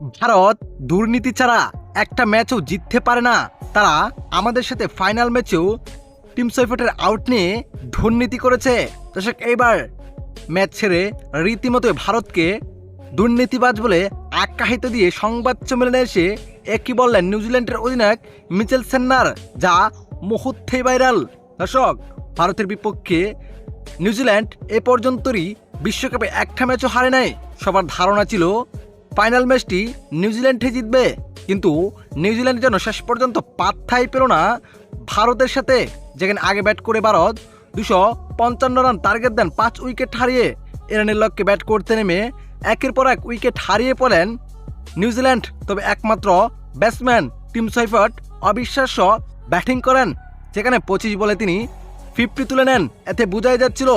ভারত দুর্নীতি ছাড়া একটা ম্যাচও জিততে পারে না। তারা আমাদের সাথে ফাইনাল ম্যাচেও টিম সৈফটের আউট নিয়ে দুর্নীতি করেছে। দর্শক, এইবার ম্যাচ ছেড়ে রীতিমতো ভারতকে দুর্নীতিবাজ বলে আখ্যায়িত দিয়ে সংবাদ সম্মেলনে এসে একই বললেন নিউজিল্যান্ডের অধিনায়ক মিচেল সেন্নার, যা মুহূর্তেই ভাইরাল। দর্শক, ভারতের বিপক্ষে নিউজিল্যান্ড এ পর্যন্তই বিশ্বকাপে একটা ম্যাচও হারে নাই। সবার ধারণা ছিল ফাইনাল ম্যাচটি নিউজিল্যান্ডে জিতবে, কিন্তু নিউজিল্যান্ড যেন শেষ পর্যন্ত পাত্তাই পেল না ভারতের সাথে। যেখানে আগে ব্যাট করে ভারত 255 রান টার্গেট দেন 5 উইকেট হারিয়ে। ইরানের লক্ষ্যে ব্যাট করতে নেমে একের পর এক উইকেট হারিয়ে পড়েন নিউজিল্যান্ড। তবে একমাত্র ব্যাটসম্যান টিম সৈফট অবিশ্বাস্য ব্যাটিং করেন, যেখানে 25 বলে তিনি 50 তুলে নেন। এতে বোঝাই যাচ্ছিল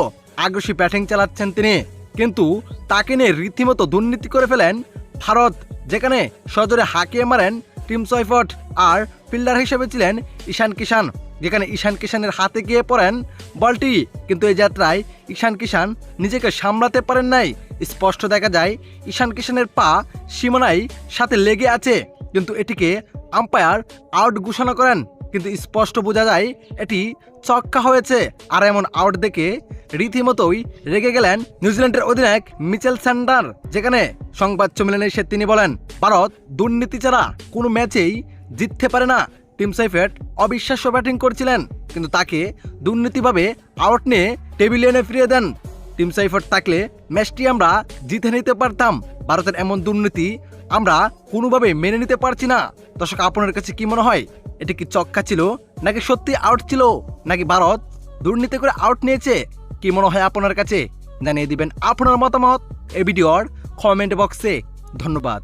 আগ্রাসী ব্যাটিং চালাচ্ছেন তিনি, কিন্তু তাকে নিয়ে রীতিমতো দুর্নীতি করে ফেলেন ভারত, যেখানে সজোরে হাঁকিয়ে মারেন টিম সৈফট। আর ফিল্ডার হিসেবে ছিলেন ঈশান কিষান, যেখানে ঈশান কিষানের হাতে গিয়ে পড়েন বলটি। কিন্তু এই যাত্রায় ঈশান কিষান নিজেকে সামলাতে পারেন নাই। স্পষ্ট দেখা যায় ঈশান কিষানের পা সীমানায় সাথে লেগে আছে, কিন্তু এটিকে আম্পায়ার আউট ঘোষণা করেন। কিন্তু স্পষ্ট বোঝা যায় এটি ছক্কা হয়েছে। আর এমন আউট দেখে রীতিমতোই রেগে গেলেন নিউজিল্যান্ডের অধিনায়ক মিচেল স্যান্ডার, যেখানে সংবাদ সম্মেলনে এসে তিনি বলেন, ভারত দুর্নীতি ছাড়া কোনো ম্যাচেই জিততে পারে না। টিম সৈফট অবিশ্বাস্য ব্যাটিং করছিলেন, কিন্তু তাকে দুর্নীতিভাবে আউট নিয়ে টেবিলে এনে ফিরিয়ে দেন। টিম সৈফট থাকলে ম্যাচটি আমরা জিতে নিতে পারতাম। ভারতের এমন দুর্নীতি আমরা কোনোভাবে মেনে নিতে পারছি না। দর্শক, আপনার কাছে কি মনে হয়, এটি কি ছক্কা ছিল, নাকি সত্যি আউট ছিল, নাকি ভারত দুর্নীতি করে আউট নিয়েছে? কি মনে হয় আপনার কাছে? জানিয়ে দিবেন আপনার মতামত এই ভিডিওর কমেন্ট বক্সে। ধন্যবাদ।